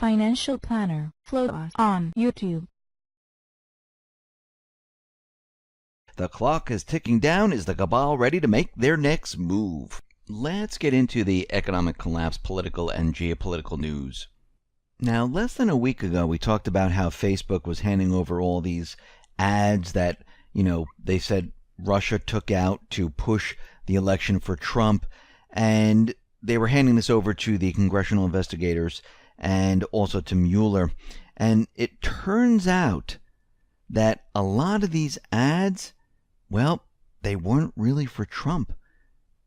Financial Planner. Follow us on YouTube. The clock is ticking down. Is the cabal ready to make their next move? Let's get into the economic collapse, political and geopolitical news. Now, less than a week ago, we talked about how Facebook was handing over all these ads that, they said Russia took out to push the election for Trump, and they were handing this over to the congressional investigators and also to Mueller. And it turns out that a lot of these ads, well, they weren't really for Trump.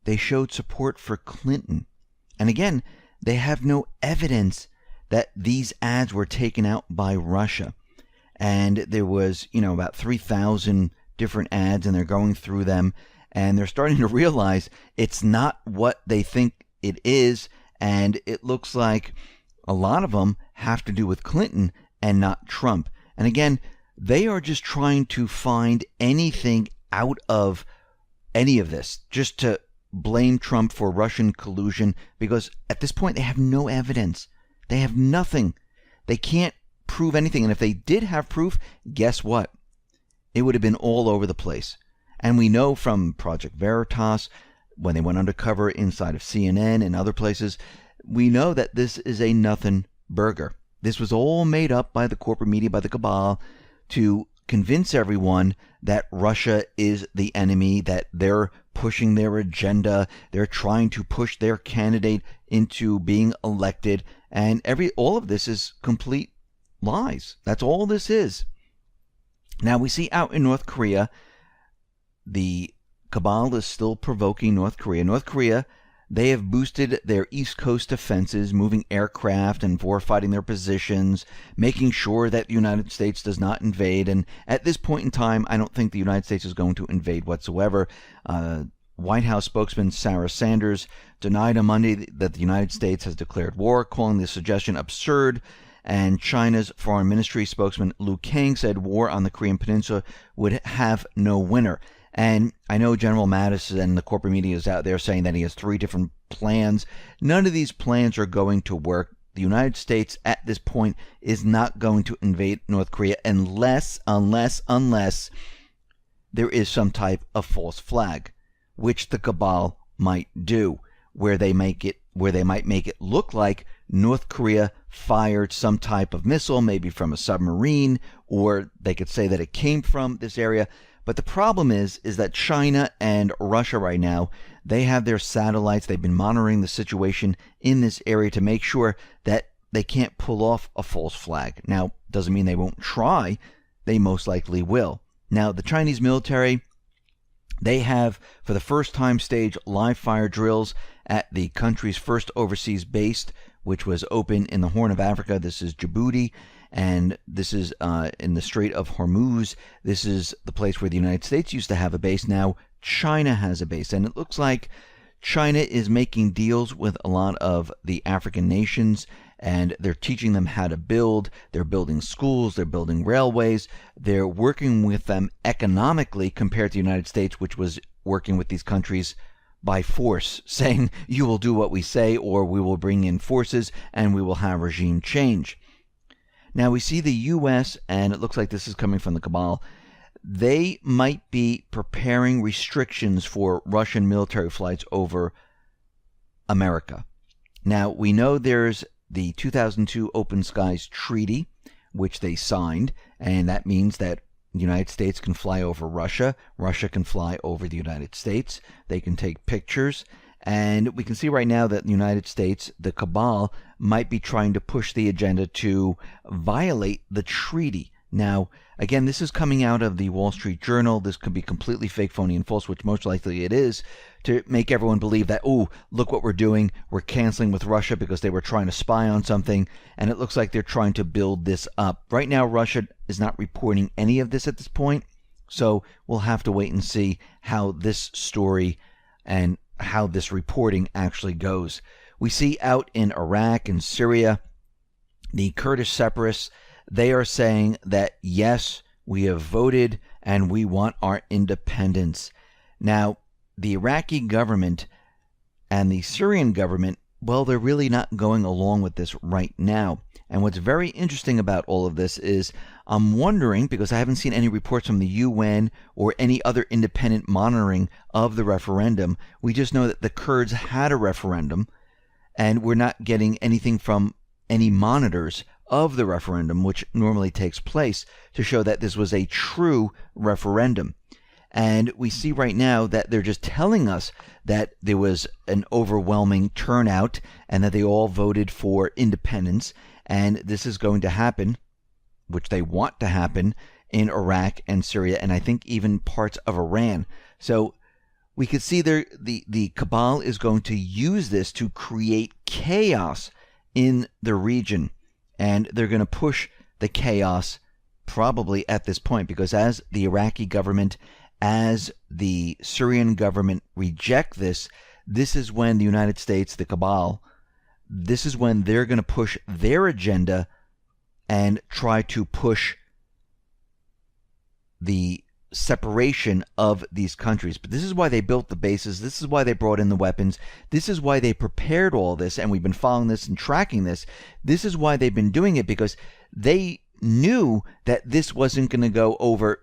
They showed support for Clinton. And again, they have no evidence that these ads were taken out by Russia. And there was, about 3,000 different ads, and they're going through them, and they're starting to realize it's not what they think it is, and it looks like a lot of them have to do with Clinton and not Trump. And again, they are just trying to find anything out of any of this, just to blame Trump for Russian collusion, because at this point they have no evidence. They have nothing. They can't prove anything. And if they did have proof, guess what? It would have been all over the place. And we know from Project Veritas, when they went undercover inside of CNN and other places, we know that this is a nothing burger. This was all made up by the corporate media, by the cabal, to convince everyone that Russia is the enemy, that they're pushing their agenda, they're trying to push their candidate into being elected, and all of this is complete lies. That's all this is. Now we see out in North Korea, the cabal is still provoking North Korea. North Korea, they have boosted their East Coast defenses, moving aircraft and fortifying their positions, making sure that the United States does not invade. And at this point in time, I don't think the United States is going to invade whatsoever. White House spokesman Sarah Sanders denied on Monday that the United States has declared war, calling the suggestion absurd. And China's foreign ministry spokesman Liu Kang said war on the Korean Peninsula would have no winner. And I know General Mattis and the corporate media is out there saying that he has 3 different plans. None of these plans are going to work. The United States at this point is not going to invade North Korea unless there is some type of false flag, which the cabal might do, where they might make it look like North Korea fired some type of missile, maybe from a submarine, or they could say that it came from this area. But the problem is that China and Russia right now, they have their satellites. They've been monitoring the situation in this area to make sure that they can't pull off a false flag. Now, doesn't mean they won't try. They most likely will. Now, the Chinese military, they have, for the first time, staged live fire drills at the country's first overseas base, which was open in the Horn of Africa. This is Djibouti, and this is in the Strait of Hormuz. This is the place where the United States used to have a base. Now China has a base, and it looks like China is making deals with a lot of the African nations, and they're teaching them how to build. They're building schools, they're building railways, they're working with them economically compared to the United States, which was working with these countries by force, saying you will do what we say, or we will bring in forces and we will have regime change. Now we see the U.S., and it looks like this is coming from the cabal, they might be preparing restrictions for Russian military flights over America. Now we know there's the 2002 Open Skies Treaty, which they signed, and that means that the United States can fly over Russia. Russia can fly over the United States. They can take pictures. And we can see right now that the United States, the cabal, might be trying to push the agenda to violate the treaty. Now, again, this is coming out of the Wall Street Journal. This could be completely fake, phony, and false, which most likely it is, to make everyone believe that, oh, look what we're doing. We're canceling with Russia because they were trying to spy on something, and it looks like they're trying to build this up. Right now, Russia is not reporting any of this at this point, so we'll have to wait and see how this story and how this reporting actually goes. We see out in Iraq and Syria, the Kurdish separatists, they are saying that, yes, we have voted and we want our independence. Now, the Iraqi government and the Syrian government, well, they're really not going along with this right now. And what's very interesting about all of this is I'm wondering, because I haven't seen any reports from the UN or any other independent monitoring of the referendum. We just know that the Kurds had a referendum, and we're not getting anything from any monitors of the referendum, which normally takes place, to show that this was a true referendum. And we see right now that they're just telling us that there was an overwhelming turnout and that they all voted for independence. And this is going to happen, which they want to happen, in Iraq and Syria, and I think even parts of Iran. So we could see there the Cabal is going to use this to create chaos in the region. And they're going to push the chaos probably at this point, because as the Iraqi government, as the Syrian government reject this, this is when the United States, the Cabal, this is when they're going to push their agenda and try to push the separation of these countries. But this is why they built the bases. This is why they brought in the weapons. This is why they prepared all this, and we've been following this and tracking this. This is why they've been doing it, because they knew that this wasn't going to go over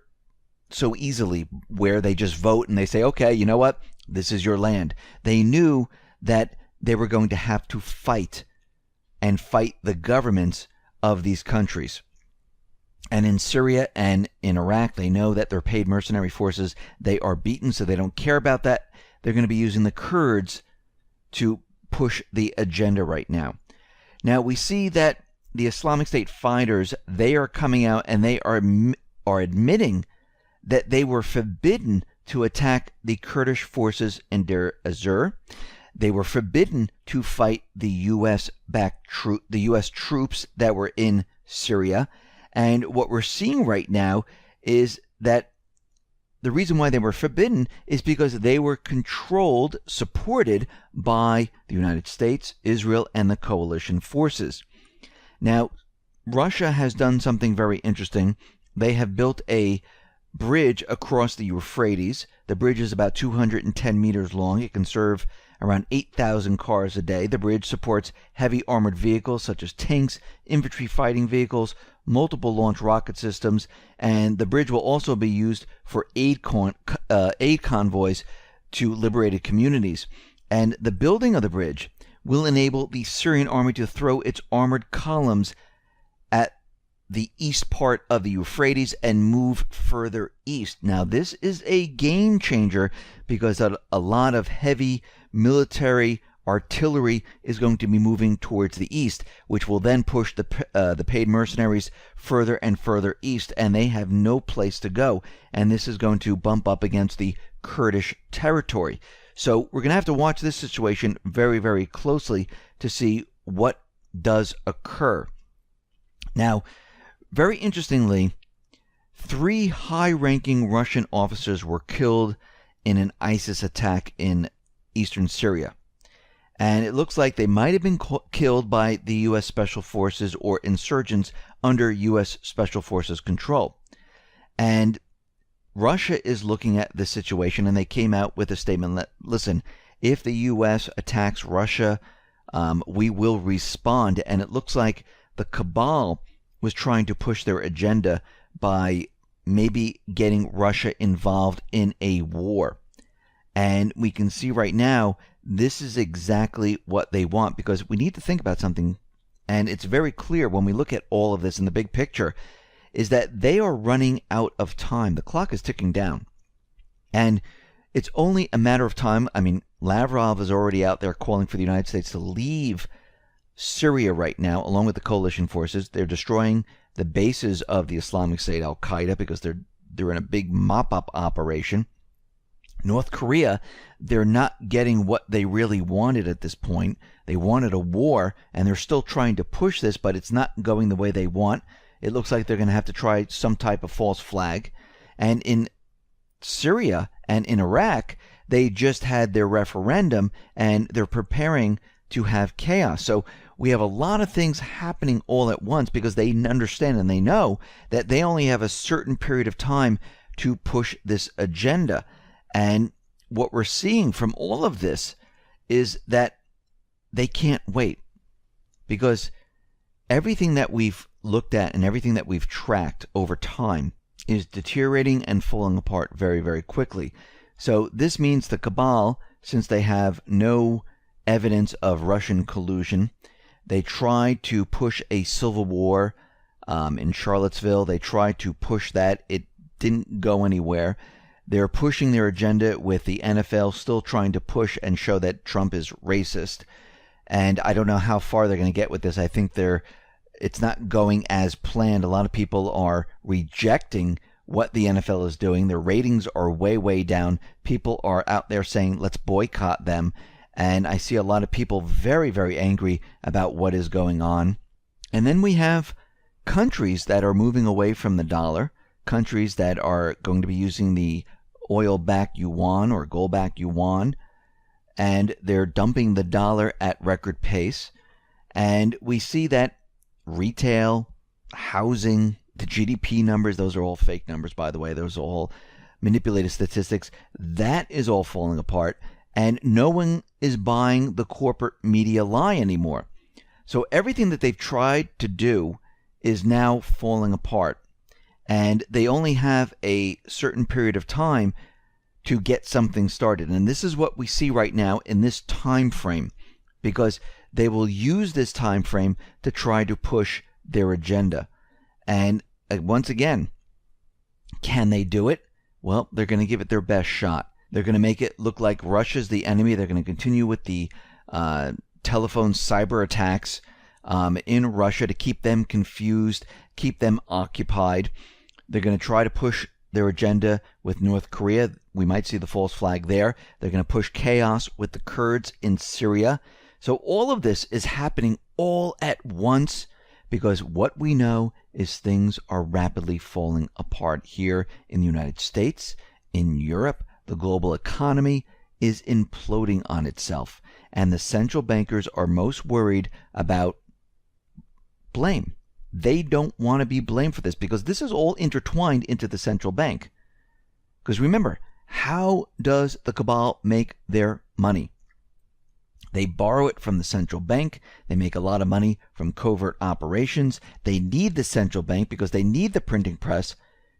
so easily, where they just vote and they say, okay, you know what, this is your land. They knew that they were going to have to fight the governments of these countries. And in Syria and in Iraq, they know that their paid mercenary forces, they are beaten, so they don't care about that. They're going to be using the Kurds to push the agenda right now. Now, we see that the Islamic State fighters, they are coming out and they are admitting that they were forbidden to attack the Kurdish forces in Deir ez-Zor. They were forbidden to fight the U.S. troops that were in Syria. And what we're seeing right now is that the reason why they were forbidden is because they were controlled, supported by the United States, Israel, and the coalition forces. Now, Russia has done something very interesting. They have built a bridge across the Euphrates. The bridge is about 210 meters long. It can serve around 8,000 cars a day. The bridge supports heavy armored vehicles such as tanks, infantry fighting vehicles, multiple launch rocket systems, and the bridge will also be used for aid convoys to liberated communities. And the building of the bridge will enable the Syrian army to throw its armored columns at the east part of the Euphrates and move further east. Now, this is a game changer because a lot of heavy military artillery is going to be moving towards the east, which will then push the paid mercenaries further and further east, and they have no place to go. And this is going to bump up against the Kurdish territory. So we're going to have to watch this situation very, very closely to see what does occur. Now, very interestingly, 3 high-ranking Russian officers were killed in an ISIS attack in eastern Syria. And it looks like they might have been killed by the U.S. Special Forces or insurgents under U.S. Special Forces control. And Russia is looking at the situation, and they came out with a statement that, listen, if the U.S. attacks Russia, we will respond. And it looks like the Cabal was trying to push their agenda by maybe getting Russia involved in a war. And we can see right now, this is exactly what they want, because we need to think about something, and it's very clear when we look at all of this in the big picture, is that they are running out of time. The clock is ticking down. And it's only a matter of time. I mean, Lavrov is already out there calling for the United States to leave Syria right now, along with the coalition forces. They're destroying the bases of the Islamic State, Al-Qaeda, because they're in a big mop-up operation. North Korea, they're not getting what they really wanted at this point. They wanted a war, and they're still trying to push this, but it's not going the way they want. It looks like they're going to have to try some type of false flag. And in Syria and in Iraq, they just had their referendum, and they're preparing to have chaos. So we have a lot of things happening all at once, because they understand and they know that they only have a certain period of time to push this agenda. And what we're seeing from all of this is that they can't wait, because everything that we've looked at and everything that we've tracked over time is deteriorating and falling apart very, very quickly. So this means the cabal, since they have no evidence of Russian collusion, they tried to push a civil war in Charlottesville. They tried to push that. It didn't go anywhere. They're pushing their agenda with the NFL still trying to push and show that Trump is racist. And I don't know how far they're going to get with this. I think it's not going as planned. A lot of people are rejecting what the NFL is doing. Their ratings are way, way down. People are out there saying, let's boycott them. And I see a lot of people very, very angry about what is going on. And then we have countries that are moving away from the dollar, countries that are going to be using the oil-backed yuan or gold-backed yuan, and they're dumping the dollar at record pace. And we see that retail, housing, the GDP numbers, those are all fake numbers, by the way. Those are all manipulated statistics. That is all falling apart. And no one is buying the corporate media lie anymore. So everything that they've tried to do is now falling apart. And they only have a certain period of time to get something started. And this is what we see right now in this time frame, because they will use this time frame to try to push their agenda. And once again, can they do it? Well, they're going to give it their best shot. They're going to make it look like Russia's the enemy. They're going to continue with the telephone cyber attacks in Russia to keep them confused, keep them occupied. They're going to try to push their agenda with North Korea. We might see the false flag there. They're going to push chaos with the Kurds in Syria. So all of this is happening all at once, because what we know is things are rapidly falling apart here in the United States, in Europe. The global economy is imploding on itself, and the central bankers are most worried about blame. They don't want to be blamed for this, because this is all intertwined into the central bank. Because remember, how does the cabal make their money? They borrow it from the central bank. They make a lot of money from covert operations. They need the central bank because they need the printing press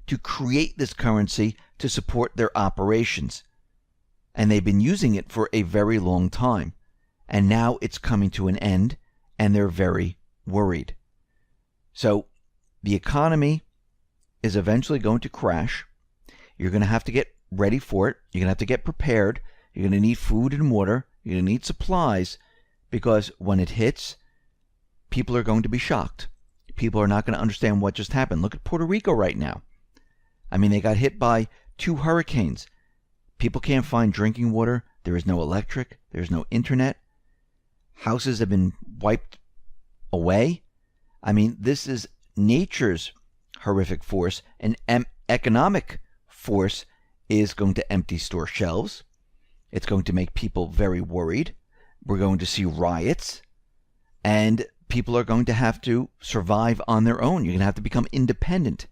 to create this currency to support their operations. And they've been using it for a very long time. And now it's coming to an end, and they're very worried. So the economy is eventually going to crash. You're going to have to get ready for it. You're going to have to get prepared. You're going to need food and water. You're going to need supplies, because when it hits, people are going to be shocked. People are not going to understand what just happened. Look at Puerto Rico right now. I mean, they got hit by 2 hurricanes. People can't find drinking water. There is no electric. There's no internet. Houses have been wiped away. I mean, this is nature's horrific force. An economic force is going to empty store shelves. It's going to make people very worried. We're going to see riots. And people are going to have to survive on their own. You're going to have to become independent.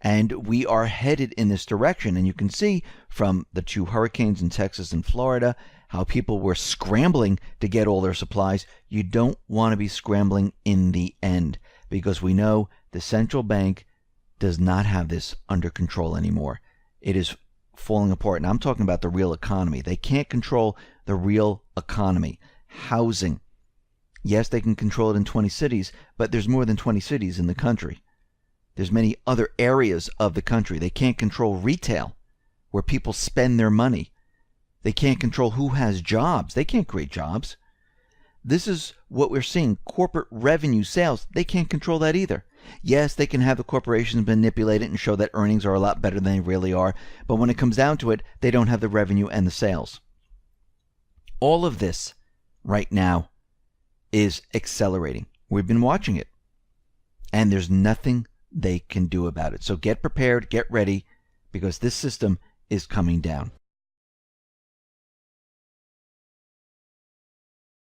And we are headed in this direction. And you can see from the 2 hurricanes in Texas and Florida how people were scrambling to get all their supplies. You don't want to be scrambling in the end, because we know the central bank does not have this under control anymore. It is falling apart. And I'm talking about the real economy. They can't control the real economy. Housing. Yes, they can control it in 20 cities, but there's more than 20 cities in the country. There's many other areas of the country. They can't control retail, where people spend their money. They can't control who has jobs. They can't create jobs. This is what we're seeing. Corporate revenue sales, they can't control that either. Yes, they can have the corporations manipulate it and show that earnings are a lot better than they really are. But when it comes down to it, they don't have the revenue and the sales. All of this right now is accelerating. We've been watching it. And there's nothing they can do about it. So get prepared, get ready, because this system is coming down.